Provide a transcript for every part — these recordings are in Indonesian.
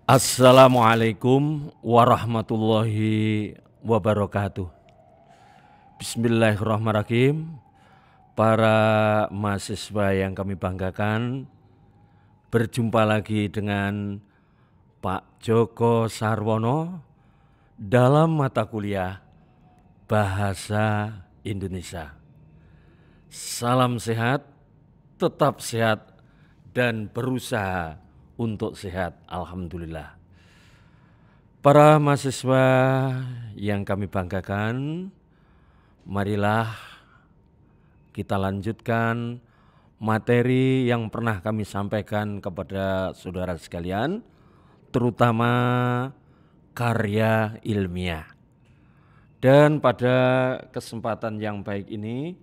Assalamualaikum warahmatullahi wabarakatuh. Bismillahirrahmanirrahim. Para mahasiswa yang kami banggakan, berjumpa lagi dengan Pak Joko Sarwono dalam mata kuliah Bahasa Indonesia. Salam sehat, tetap sehat, dan berusaha untuk sehat, alhamdulillah. Para mahasiswa yang kami banggakan, marilah kita lanjutkan materi yang pernah kami sampaikan kepada saudara sekalian, terutama karya ilmiah. Dan pada kesempatan yang baik ini,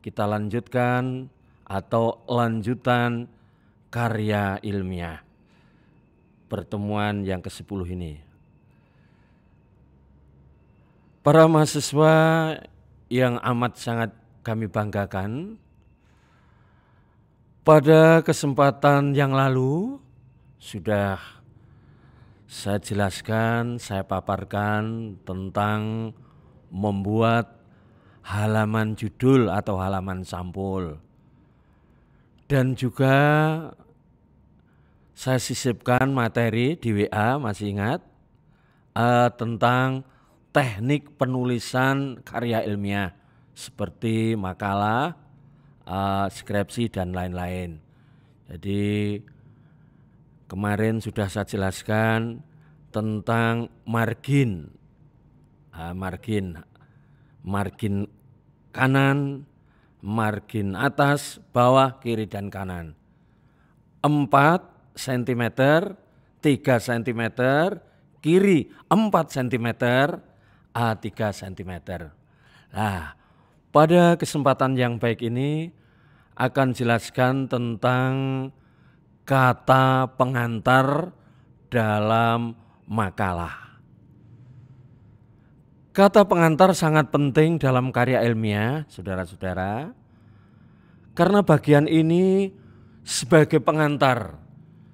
kita lanjutkan atau lanjutan karya ilmiah pertemuan yang ke-10 ini. Para mahasiswa yang amat sangat kami banggakan, pada kesempatan yang lalu sudah saya jelaskan, saya paparkan tentang membuat halaman judul atau halaman sampul. Dan juga saya sisipkan materi di WA, masih ingat, tentang teknik penulisan karya ilmiah seperti makalah, skripsi, dan lain-lain. Jadi kemarin sudah saya jelaskan tentang margin kanan, margin atas, bawah, kiri, dan kanan. 4 cm, 3 cm, kiri 4 cm, A 3 cm. Nah, pada kesempatan yang baik ini akan jelaskan tentang kata pengantar dalam makalah. Kata pengantar sangat penting dalam karya ilmiah, saudara-saudara, karena bagian ini sebagai pengantar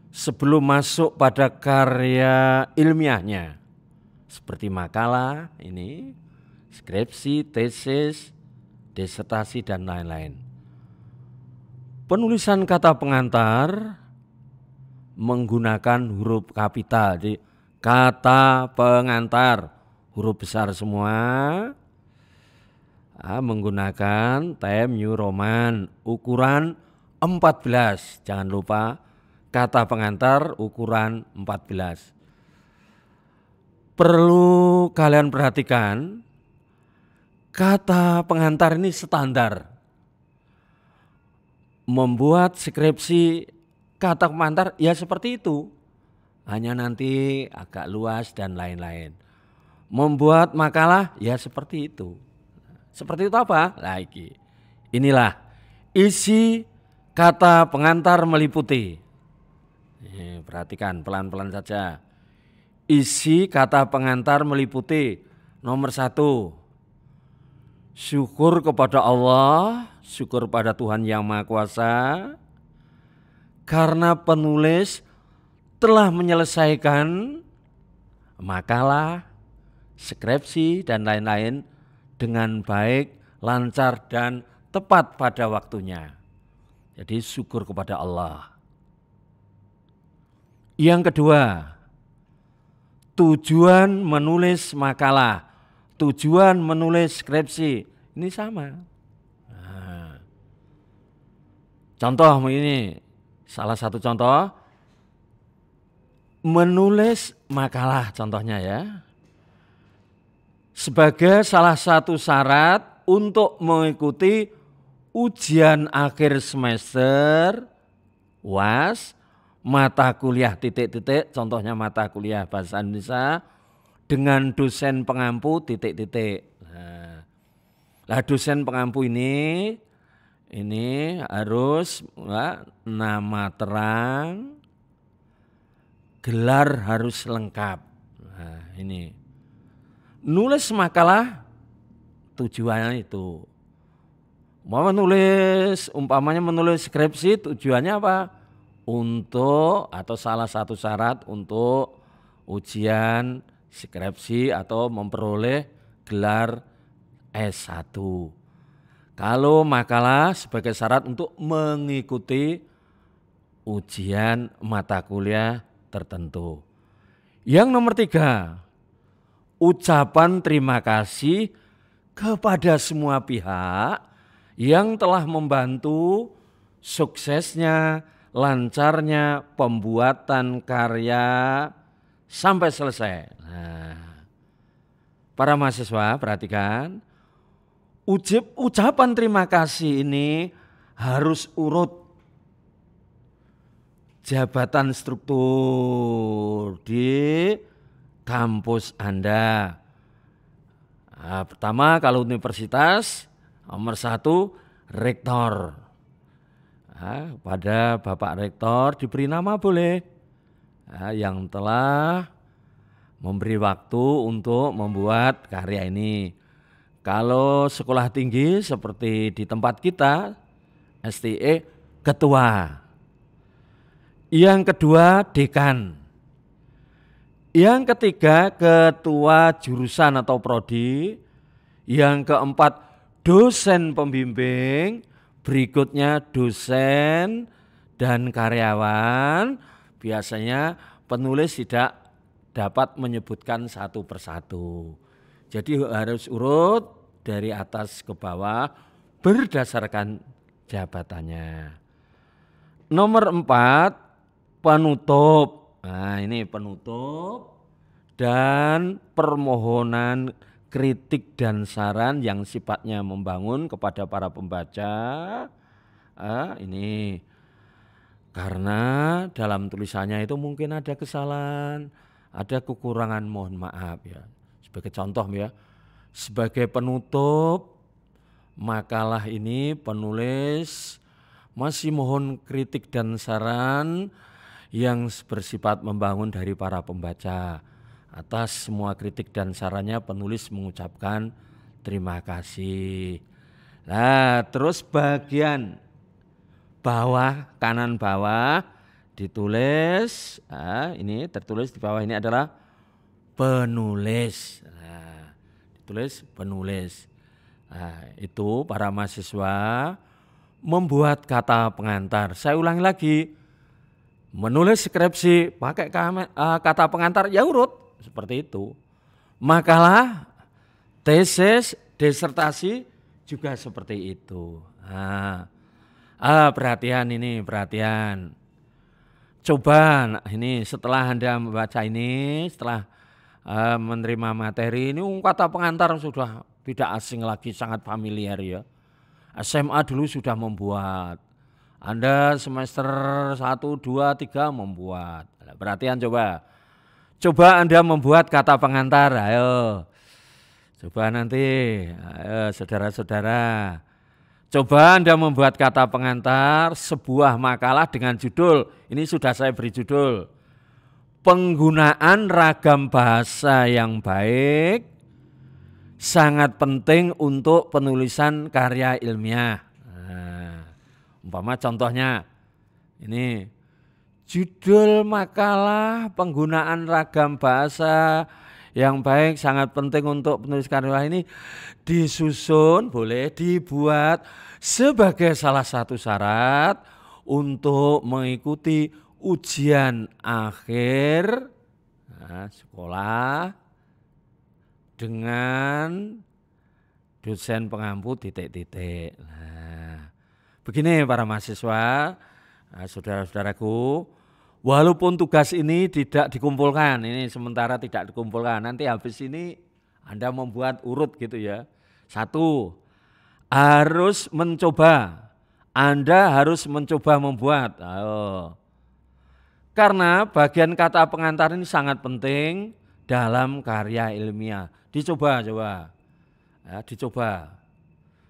sebelum masuk pada karya ilmiahnya, seperti makalah ini, skripsi, tesis, disertasi, dan lain-lain. Penulisan kata pengantar menggunakan huruf kapital, jadi kata pengantar huruf besar semua, menggunakan Times New Roman ukuran 14. Jangan lupa kata pengantar ukuran 14. Perlu kalian perhatikan, kata pengantar ini standar. Membuat skripsi kata pengantar ya seperti itu, hanya nanti agak luas dan lain-lain. Membuat makalah ya seperti itu. Seperti itu apa? Lagi. Inilah isi kata pengantar meliputi. Perhatikan pelan-pelan saja. Isi kata pengantar meliputi nomor 1, syukur kepada Allah, syukur pada Tuhan Yang Maha Kuasa, karena penulis telah menyelesaikan makalah, skripsi, dan lain-lain dengan baik, lancar, dan tepat pada waktunya. Jadi syukur kepada Allah. Yang kedua, tujuan menulis makalah, tujuan menulis skripsi, ini sama. Nah, contoh ini, salah satu contoh, menulis makalah contohnya ya, sebagai salah satu syarat untuk mengikuti ujian akhir semester UAS mata kuliah titik-titik, contohnya mata kuliah Bahasa Indonesia dengan dosen pengampu titik-titik. Nah, dosen pengampu ini harus nama terang, gelar harus lengkap. Nah, ini nulis makalah tujuannya itu. Umpamanya menulis skripsi tujuannya apa? untuk atau salah satu syarat untuk ujian skripsi atau memperoleh gelar S1. Kalau makalah sebagai syarat untuk mengikuti ujian mata kuliah tertentu. Yang nomor 3, ucapan terima kasih kepada semua pihak yang telah membantu suksesnya, lancarnya pembuatan karya sampai selesai. Nah, para mahasiswa perhatikan, ucapan terima kasih ini harus urut jabatan struktur di kampus Anda. Nah, pertama kalau universitas, nomor 1 rektor. Nah, pada Bapak Rektor diberi nama boleh, nah, yang telah memberi waktu untuk membuat karya ini. Kalau sekolah tinggi seperti di tempat kita, STE, ketua. Yang kedua, dekan. Yang ketiga, ketua jurusan atau prodi. Yang keempat, dosen pembimbing. Berikutnya dosen dan karyawan. Biasanya penulis tidak dapat menyebutkan satu persatu. Jadi harus urut dari atas ke bawah berdasarkan jabatannya. Nomor 4, penutup. Nah, ini penutup dan permohonan kritik dan saran yang sifatnya membangun kepada para pembaca. Ini karena dalam tulisannya itu mungkin ada kesalahan, ada kekurangan, mohon maaf ya. Sebagai contoh ya, sebagai penutup makalah ini penulis masih mohon kritik dan saran yang bersifat membangun dari para pembaca. Atas semua kritik dan sarannya penulis mengucapkan terima kasih. Nah, terus bagian bawah, kanan bawah ditulis, ini tertulis di bawah ini adalah penulis. Nah, ditulis penulis. Nah, itu para mahasiswa membuat kata pengantar. Saya ulangi lagi, menulis skripsi pakai kata pengantar ya urut seperti itu. Makalah, tesis, disertasi juga seperti itu. Perhatian ini, perhatian. Coba ini setelah Anda membaca ini, setelah menerima materi ini, kata pengantar sudah tidak asing lagi, sangat familiar ya. SMA dulu sudah membuat. Anda semester 1, 2, 3 membuat. Perhatian coba. Coba Anda membuat kata pengantar, ayo. Coba nanti, ayo saudara-saudara. Coba Anda membuat kata pengantar sebuah makalah dengan judul, ini sudah saya beri judul, penggunaan ragam bahasa yang baik sangat penting untuk penulisan karya ilmiah. Umpama contohnya, ini judul makalah penggunaan ragam bahasa yang baik sangat penting untuk penulis karya ini disusun, boleh dibuat sebagai salah satu syarat untuk mengikuti ujian akhir sekolah dengan dosen pengampu titik-titik. Nah, begini para mahasiswa, saudara-saudaraku, walaupun tugas ini tidak dikumpulkan, ini sementara tidak dikumpulkan, nanti habis ini Anda membuat urut gitu ya. 1, harus mencoba, Anda harus mencoba membuat. Karena bagian kata pengantar ini sangat penting dalam karya ilmiah. Dicoba. Ya, dicoba.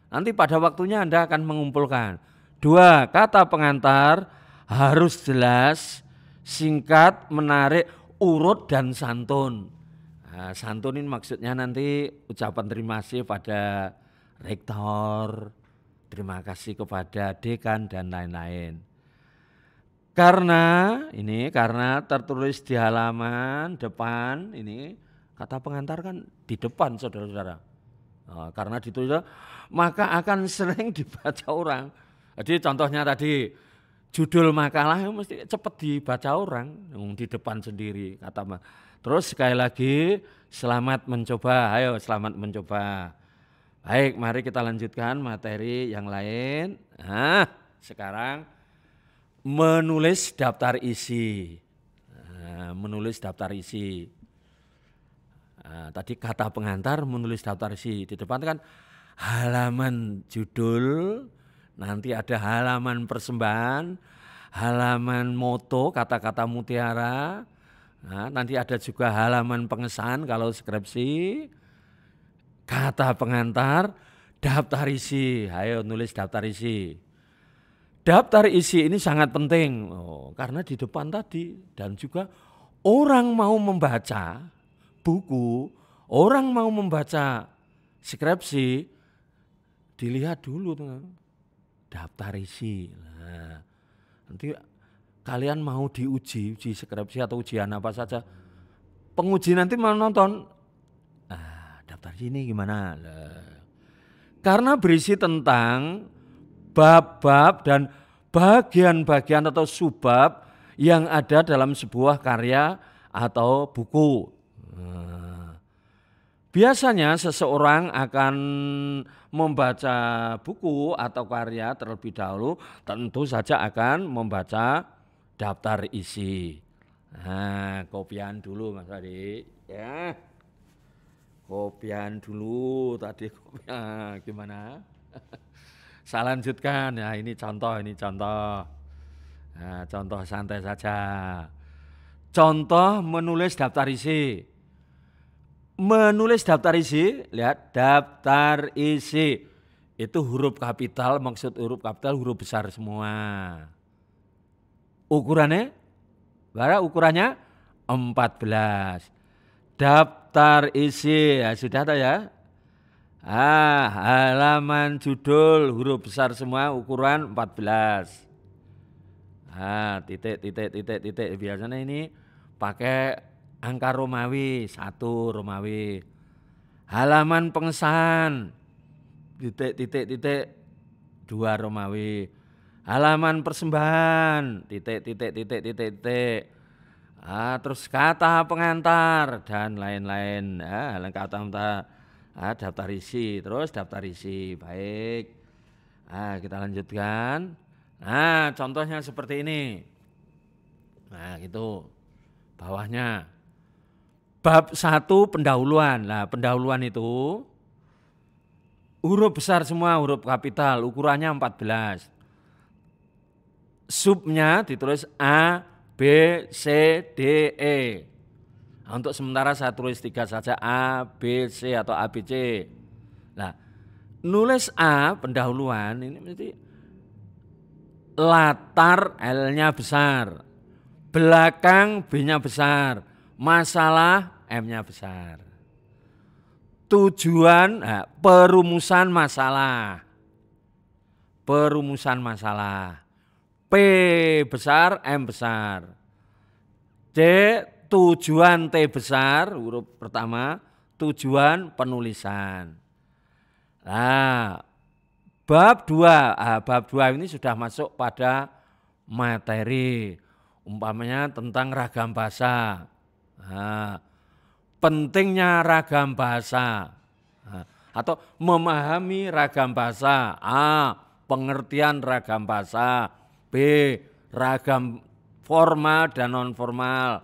Nanti pada waktunya Anda akan mengumpulkan. 2, kata pengantar harus jelas, singkat, menarik, urut dan santun. Nah, santun ini maksudnya nanti ucapan terima kasih pada rektor, terima kasih kepada dekan dan lain-lain. Karena tertulis di halaman depan ini kata pengantar kan di depan saudara-saudara. Karena ditulis maka akan sering dibaca orang. Jadi contohnya tadi judul makalah mesti cepat dibaca orang di depan sendiri kata. Terus sekali lagi selamat mencoba. Ayo selamat mencoba. Baik, mari kita lanjutkan materi yang lain. Nah, sekarang menulis daftar isi. Menulis daftar isi. Tadi kata pengantar menulis daftar isi. Di depan kan halaman judul, nanti ada halaman persembahan, halaman moto, kata-kata mutiara. Nanti ada juga halaman pengesahan kalau skripsi. Kata pengantar, daftar isi. Ayo nulis daftar isi. Daftar isi ini sangat penting karena di depan tadi dan juga orang mau membaca buku, orang mau membaca skripsi, dilihat dulu daftar isi. Nah, nanti kalian mau uji skripsi atau ujian apa saja, penguji nanti mau nonton, daftar ini gimana? Karena berisi tentang bab-bab dan bagian-bagian atau subbab yang ada dalam sebuah karya atau buku. Biasanya seseorang akan membaca buku atau karya terlebih dahulu, tentu saja akan membaca daftar isi. Kopian dulu Mas Adi, ya. Kopian dulu tadi gimana? Saya lanjutkan ya, ini contoh. Nah, contoh santai saja. Contoh menulis daftar isi. Menulis daftar isi, lihat daftar isi. Itu huruf kapital, maksud huruf kapital huruf besar semua. Ukurannya, ukurannya 14. Daftar isi, ya sudah tahu ya. Halaman judul huruf besar semua ukuran 14. Titik. Biasanya ini pakai angka Romawi, 1 Romawi. Halaman pengesahan, titik, 2 Romawi. Halaman persembahan, titik. Terus kata pengantar dan lain-lain. Kata daftar isi, terus daftar isi. Baik. Kita lanjutkan. Contohnya seperti ini. Gitu. Bawahnya. Bab 1 pendahuluan. Pendahuluan itu huruf besar semua, huruf kapital, ukurannya 14. Subnya ditulis A, B, C, D, E. Untuk sementara saya tulis 3 saja, A, B, C atau A, B, C. Nulis A pendahuluan ini mesti latar L-nya besar, belakang B-nya besar, masalah M-nya besar. Tujuan, perumusan masalah. P besar, M besar. C tujuan, T besar, huruf pertama, tujuan penulisan. Bab 2 ini sudah masuk pada materi, umpamanya tentang ragam bahasa. Pentingnya ragam bahasa, atau memahami ragam bahasa. A, pengertian ragam bahasa. B, ragam formal dan non formal.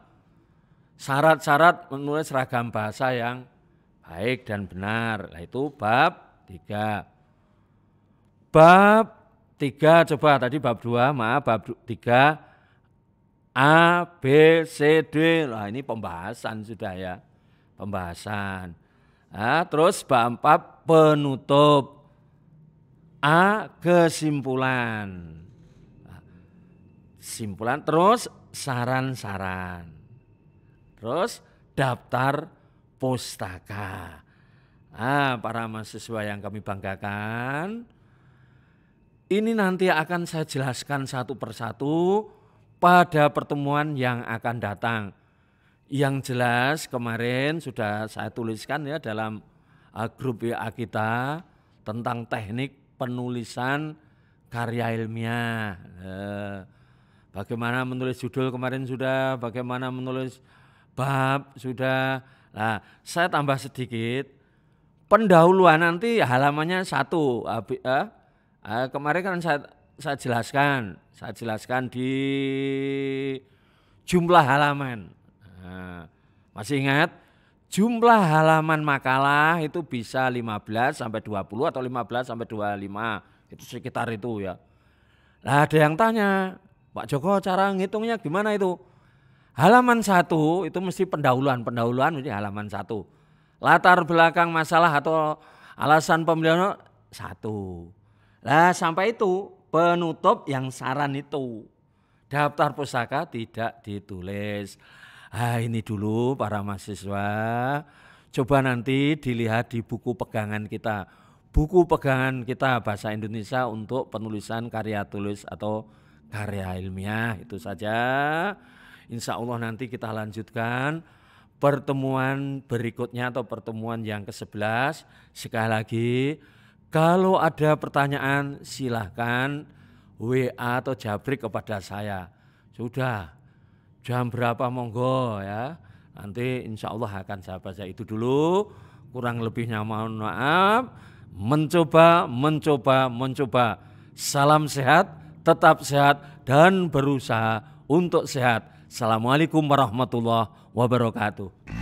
Syarat-syarat menulis ragam bahasa yang baik dan benar. Itu bab 3. Bab 3 coba tadi bab 2, bab 3 A, B, C, D. Ini pembahasan sudah ya. Pembahasan. Terus bab 4 penutup. A, kesimpulan. Simpulan, terus saran-saran. Terus daftar pustaka. Para mahasiswa yang kami banggakan, ini nanti akan saya jelaskan satu persatu pada pertemuan yang akan datang. Yang jelas kemarin sudah saya tuliskan ya dalam grup WA kita tentang teknik penulisan karya ilmiah. Bagaimana menulis judul kemarin sudah, bagaimana menulis bab sudah. Nah, saya tambah sedikit, pendahuluan nanti halamannya 1. Kemarin kan saya jelaskan di jumlah halaman. Nah, masih ingat? Jumlah halaman makalah itu bisa 15 sampai 20 atau 15 sampai 25. Itu sekitar itu ya. Nah, ada yang tanya, Pak Joko cara ngitungnya gimana itu? Halaman 1 itu mesti pendahuluan mesti halaman 1. Latar belakang masalah atau alasan pemilihan 1. Nah, sampai itu penutup yang saran itu. Daftar pustaka tidak ditulis. Ini dulu para mahasiswa. Coba nanti dilihat di buku pegangan kita. Buku pegangan kita bahasa Indonesia untuk penulisan karya tulis atau karya ilmiah. Itu saja. Insya Allah nanti kita lanjutkan pertemuan berikutnya atau pertemuan yang ke-11. Sekali lagi, kalau ada pertanyaan silahkan WA atau jabrik kepada saya. Sudah, jam berapa monggo ya. Nanti insya Allah akan saya baca. Itu dulu, kurang lebihnya mohon maaf. Mencoba. Salam sehat, tetap sehat dan berusaha untuk sehat. Assalamualaikum warahmatullahi wabarakatuh.